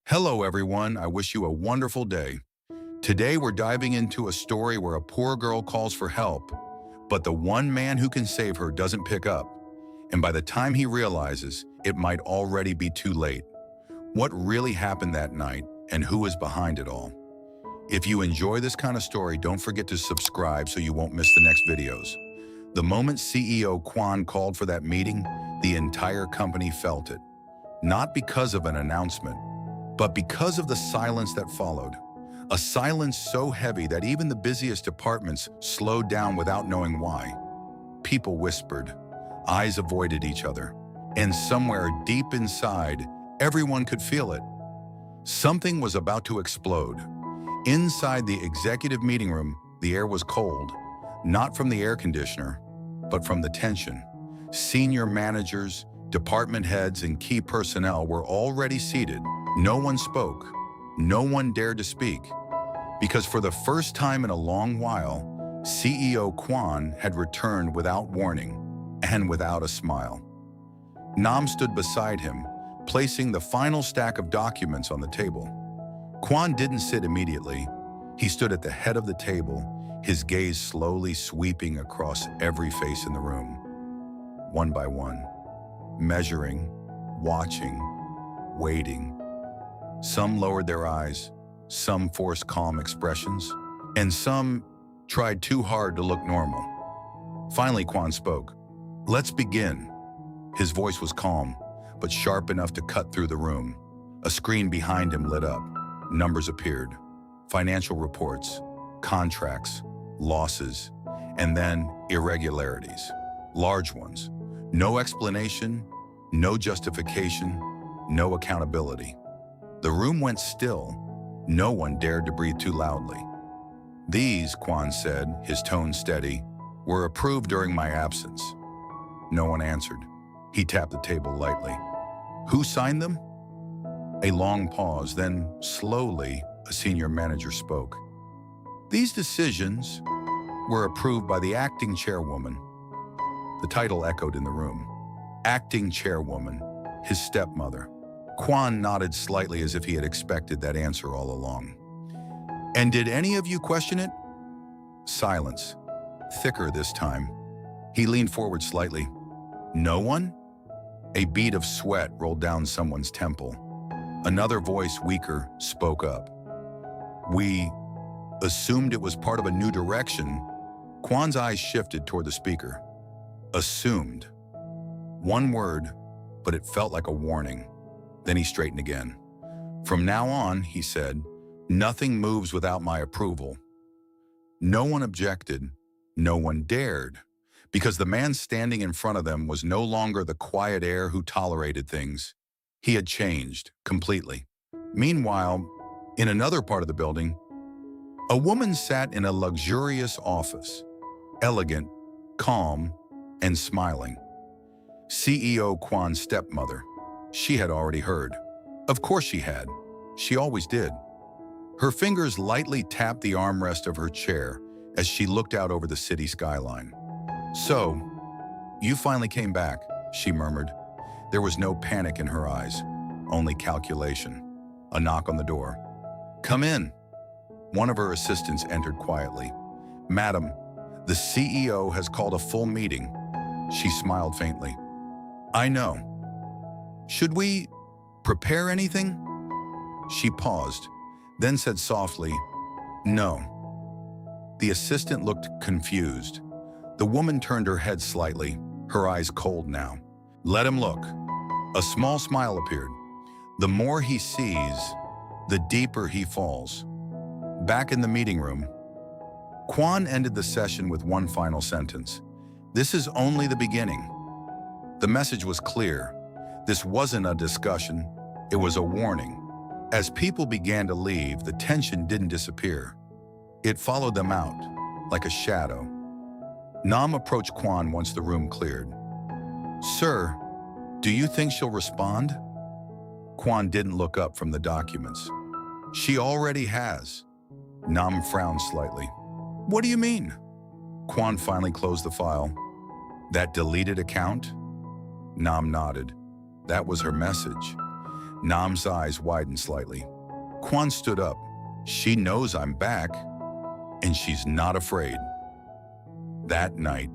Hello, everyone. I wish you a wonderful day. Today, we're diving into a story where a poor girl calls for help, but the one man who can save her doesn't pick up. And by the time he realizes, it might already be too late. What really happened that night, and who is behind it all? If you enjoy this kind of story, don't forget to subscribe so you won't miss the next videos. The moment CEO Quan called for that meeting, the entire company felt it. Not because of an announcement, but because of the silence that followed. A silence so heavy that even the busiest departments slowed down without knowing why. People whispered, eyes avoided each other, and somewhere deep inside, everyone could feel it. Something was about to explode. Inside the executive meeting room, the air was cold, not from the air conditioner, but from the tension. Senior managers, department heads, and key personnel were already seated. No one spoke. No one dared to speak. Because for the first time in a long while, CEO Quan had returned without warning and without a smile. Nam stood beside him, placing the final stack of documents on the table. Quan didn't sit immediately. He stood at the head of the table, his gaze slowly sweeping across every face in the room. One by one, measuring, watching, waiting. Some lowered their eyes, some forced calm expressions, and some tried too hard to look normal. Finally, Quan spoke. "Let's begin." His voice was calm, but sharp enough to cut through the room. A screen behind him lit up. Numbers appeared. Financial reports, contracts, losses, and then irregularities. Large ones. No explanation, no justification, no accountability. The room went still. No one dared to breathe too loudly. "These," Quan said, his tone steady, "were approved during my absence." No one answered. He tapped the table lightly. "Who signed them?" A long pause, then slowly, a senior manager spoke. "These decisions were approved by the acting chairwoman." The title echoed in the room. Acting chairwoman, his stepmother. Quan nodded slightly as if he had expected that answer all along. "And did any of you question it?" Silence, thicker this time. He leaned forward slightly. "No one?" A bead of sweat rolled down someone's temple. Another voice, weaker, spoke up. "We assumed it was part of a new direction." Quan's eyes shifted toward the speaker. Assumed. One word, but it felt like a warning. Then he straightened again. "From now on," he said, "nothing moves without my approval." No one objected. No one dared. Because the man standing in front of them was no longer the quiet heir who tolerated things. He had changed, completely. Meanwhile, in another part of the building, a woman sat in a luxurious office, elegant, calm, and smiling. CEO Quan's stepmother. She had already heard. Of course she had. She always did. Her fingers lightly tapped the armrest of her chair as she looked out over the city skyline. "So, you finally came back," she murmured. There was no panic in her eyes, only calculation. A knock on the door. "Come in." One of her assistants entered quietly. "Madam, the CEO has called a full meeting." She smiled faintly. "I know. Should we prepare anything?" She paused, then said softly, "No." The assistant looked confused. The woman turned her head slightly, her eyes cold now. "Let him look." A small smile appeared. "The more he sees, the deeper he falls." Back in the meeting room, Quan ended the session with one final sentence. "This is only the beginning." The message was clear. This wasn't a discussion, it was a warning. As people began to leave, the tension didn't disappear. It followed them out, like a shadow. Nam approached Quan once the room cleared. "Sir, do you think she'll respond?" Quan didn't look up from the documents. "She already has." Nam frowned slightly. "What do you mean?" Quan finally closed the file. "That deleted account?" Nam nodded. That was her message. Nam's eyes widened slightly. Quan stood up. She knows I'm back, and she's not afraid. That night,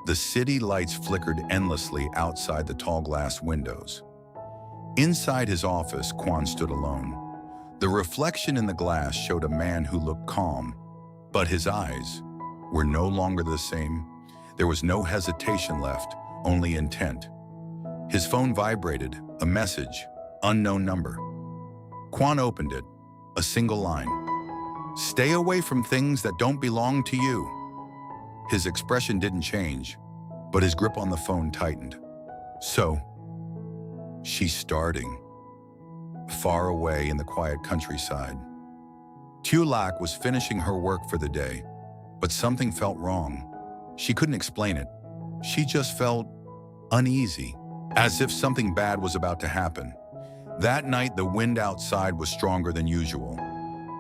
the city lights flickered endlessly outside the tall glass windows. Inside his office, Quan stood alone. The reflection in the glass showed a man who looked calm, but his eyes were no longer the same. There was no hesitation left, only intent. His phone vibrated, a message, unknown number. Quan opened it, a single line. "Stay away from things that don't belong to you." His expression didn't change, but his grip on the phone tightened. So, she's starting. Far away in the quiet countryside. Tieu Lac was finishing her work for the day, but something felt wrong. She couldn't explain it. She just felt uneasy, as if something bad was about to happen. That night, the wind outside was stronger than usual.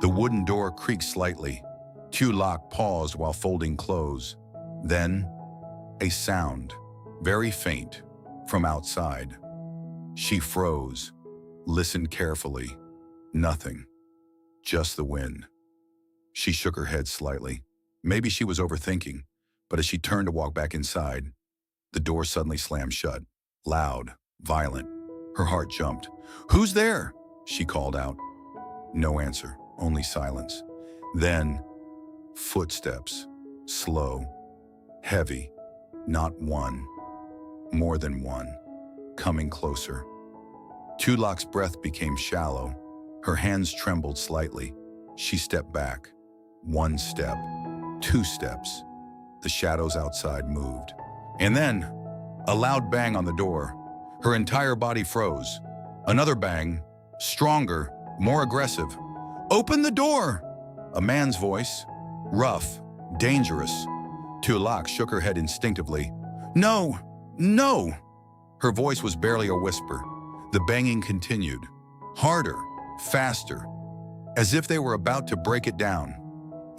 The wooden door creaked slightly. Tieu Lac paused while folding clothes. Then, a sound, very faint, from outside. She froze, listened carefully. Nothing. Just the wind. She shook her head slightly. Maybe she was overthinking, but as she turned to walk back inside, the door suddenly slammed shut. Loud, violent. Her heart jumped. "Who's there?" she called out. No answer, only silence. Then, footsteps. Slow, heavy. Not one, more than one. Coming closer. Tieu Lac's breath became shallow. Her hands trembled slightly. She stepped back. One step. Two steps. The shadows outside moved. And then, a loud bang on the door. Her entire body froze. Another bang, stronger, more aggressive. "Open the door!" A man's voice, rough, dangerous. Tieu Lac shook her head instinctively. "No, no!" Her voice was barely a whisper. The banging continued. Harder, faster, as if they were about to break it down.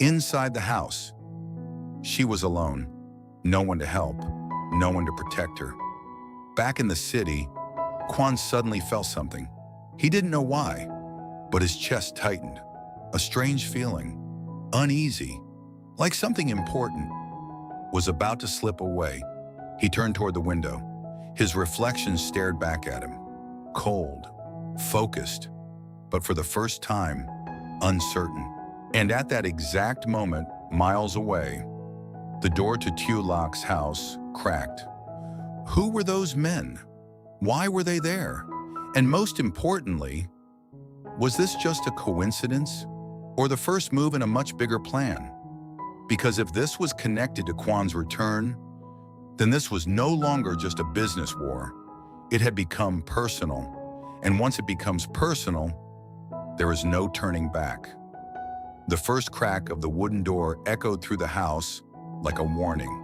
Inside the house, she was alone. No one to help, no one to protect her. Back in the city, Quan suddenly felt something. He didn't know why, but his chest tightened. A strange feeling, uneasy, like something important was about to slip away. He turned toward the window. His reflection stared back at him, cold, focused, but for the first time, uncertain. And at that exact moment, miles away, the door to Tieu Lac's house cracked. Who were those men? Why were they there? And most importantly, was this just a coincidence or the first move in a much bigger plan? Because if this was connected to Quan's return, then this was no longer just a business war. It had become personal. And once it becomes personal, there is no turning back. The first crack of the wooden door echoed through the house like a warning.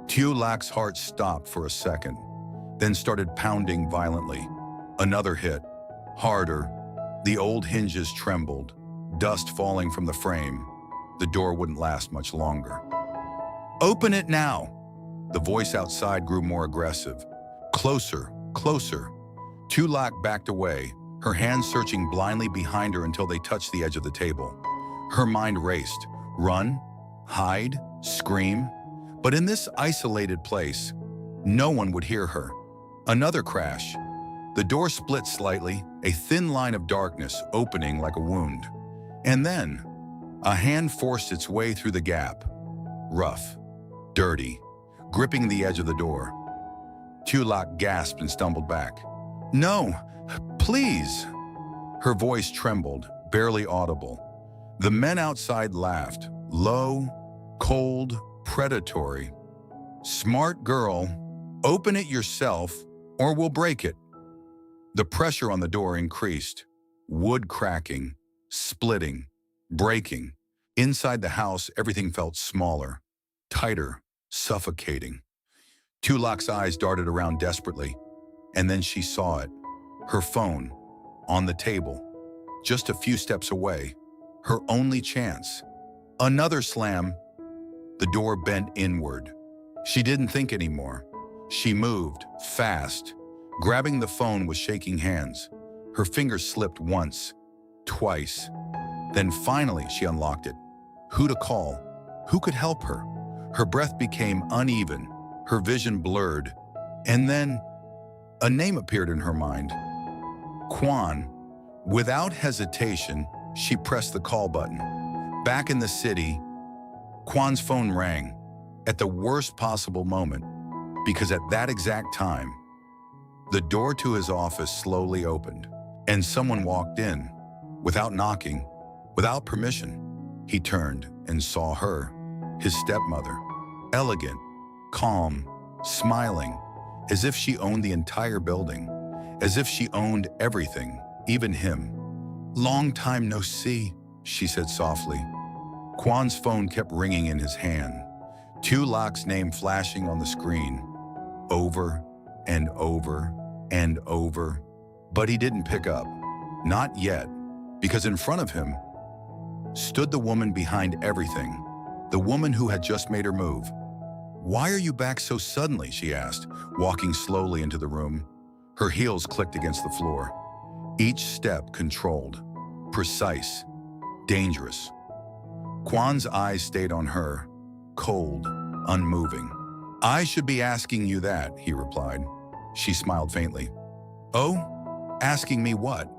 Tieu Lac's heart stopped for a second, then started pounding violently. Another hit, harder. The old hinges trembled, dust falling from the frame. The door wouldn't last much longer. "Open it now!" The voice outside grew more aggressive. Closer, closer. Tieu Lac backed away, her hands searching blindly behind her until they touched the edge of the table. Her mind raced. Run, hide, scream. But in this isolated place, no one would hear her. Another crash. The door split slightly, a thin line of darkness opening like a wound. And then, a hand forced its way through the gap. Rough, dirty, gripping the edge of the door. Tieu Lac gasped and stumbled back. "No, please!" Her voice trembled, barely audible. The men outside laughed, low, cold, predatory. "Smart girl, open it yourself or we'll break it." The pressure on the door increased, wood cracking, splitting, breaking. Inside the house, everything felt smaller, tighter, suffocating. Tieu Lac's eyes darted around desperately, and then she saw it. Her phone, on the table, just a few steps away. Her only chance. Another slam. The door bent inward. She didn't think anymore. She moved, fast, grabbing the phone with shaking hands. Her fingers slipped once, twice. Then finally she unlocked it. Who to call? Who could help her? Her breath became uneven, her vision blurred, and then a name appeared in her mind. Quan. Without hesitation, she pressed the call button. Back in the city, Quan's phone rang at the worst possible moment, because at that exact time, the door to his office slowly opened, and someone walked in, without knocking, without permission. He turned and saw her, his stepmother, elegant, calm, smiling, as if she owned the entire building, as if she owned everything, even him. "Long time no see," she said softly. Quan's phone kept ringing in his hand, Tieu Lac's name flashing on the screen, over and over and over, but he didn't pick up. Not yet, because in front of him stood the woman behind everything, the woman who had just made her move. "Why are you back so suddenly?" she asked, walking slowly into the room. Her heels clicked against the floor. Each step controlled, precise, dangerous. Quan's eyes stayed on her, cold, unmoving. "I should be asking you that," he replied. She smiled faintly. "Oh, asking me what?"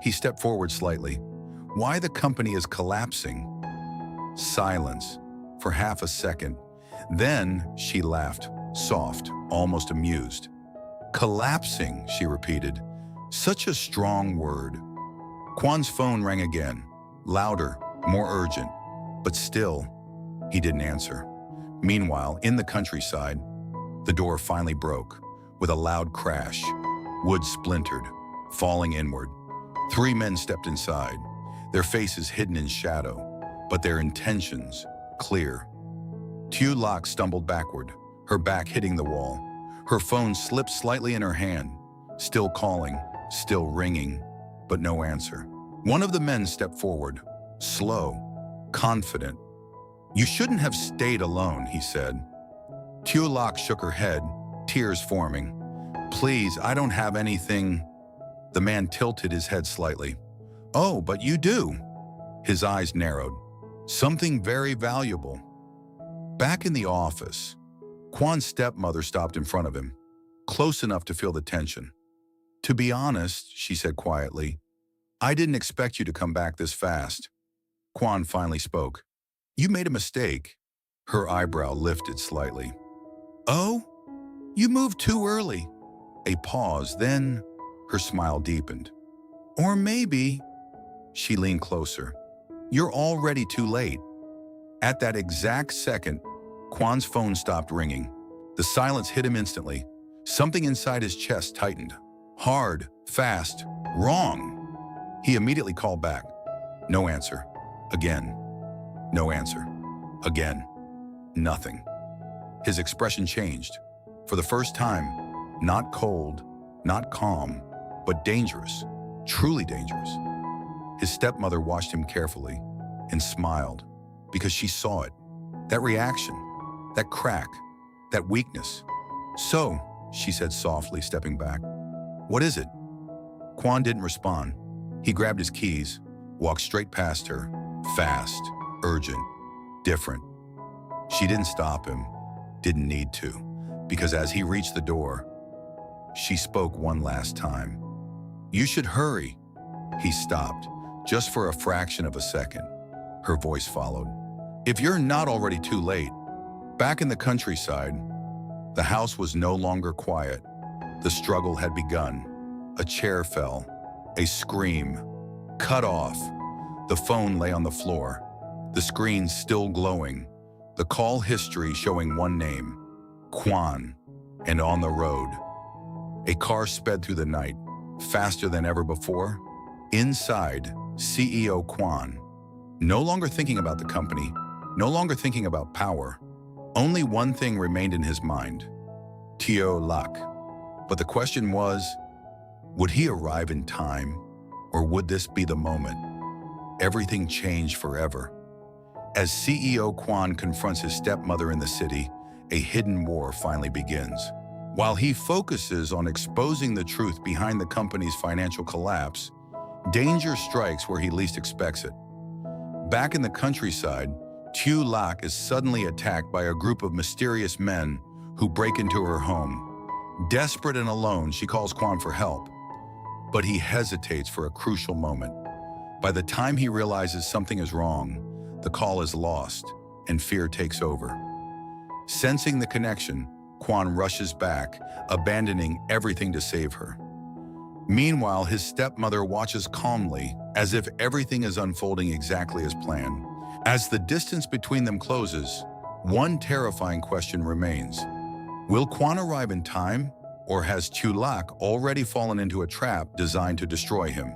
He stepped forward slightly. "Why the company is collapsing." Silence for half a second. Then she laughed, soft, almost amused. "Collapsing," she repeated. Such a strong word. Quan's phone rang again, louder, more urgent, but still, he didn't answer. Meanwhile, in the countryside, the door finally broke with a loud crash. Wood splintered, falling inward. 3 men stepped inside, their faces hidden in shadow, but their intentions clear. Tieu Lac stumbled backward, her back hitting the wall. Her phone slipped slightly in her hand, still calling, still ringing, but no answer. One of the men stepped forward, slow, confident. "You shouldn't have stayed alone," he said. Tieu Lac shook her head, tears forming. "Please, I don't have anything." The man tilted his head slightly. "Oh, but you do." His eyes narrowed. "Something very valuable." Back in the office, Quan's stepmother stopped in front of him, close enough to feel the tension. "To be honest," she said quietly, "I didn't expect you to come back this fast." Quan finally spoke. "You made a mistake." Her eyebrow lifted slightly. "Oh? You moved too early." A pause, then her smile deepened. "Or maybe," she leaned closer, "you're already too late." At that exact second, Quan's phone stopped ringing. The silence hit him instantly. Something inside his chest tightened. Hard, fast, wrong. He immediately called back. No answer. Again. No answer. Again. Nothing. His expression changed. For the first time, not cold, not calm, but dangerous, truly dangerous. His stepmother watched him carefully and smiled because she saw it. That reaction, that crack, that weakness. "So," she said softly, stepping back. "What is it?" Quan didn't respond. He grabbed his keys, walked straight past her, fast, urgent, different. She didn't stop him, didn't need to, because as he reached the door, she spoke one last time. "You should hurry." He stopped, just for a fraction of a second. Her voice followed. "If you're not already too late." Back in the countryside, the house was no longer quiet. The struggle had begun. A chair fell, a scream, cut off. The phone lay on the floor, the screen still glowing, the call history showing one name, Quan, and on the road. A car sped through the night, faster than ever before. Inside, CEO Quan, no longer thinking about the company, no longer thinking about power. Only one thing remained in his mind, Tieu Lac. But the question was, would he arrive in time, or would this be the moment? Everything changed forever. As CEO Quan confronts his stepmother in the city, a hidden war finally begins. While he focuses on exposing the truth behind the company's financial collapse, danger strikes where he least expects it. Back in the countryside, Tieu Lac is suddenly attacked by a group of mysterious men who break into her home. Desperate and alone, she calls Quan for help, but he hesitates for a crucial moment. By the time he realizes something is wrong, the call is lost and fear takes over. Sensing the connection, Quan rushes back, abandoning everything to save her. Meanwhile, his stepmother watches calmly, as if everything is unfolding exactly as planned. As the distance between them closes, one terrifying question remains. Will Quan arrive in time, or has Tieu Lac already fallen into a trap designed to destroy him?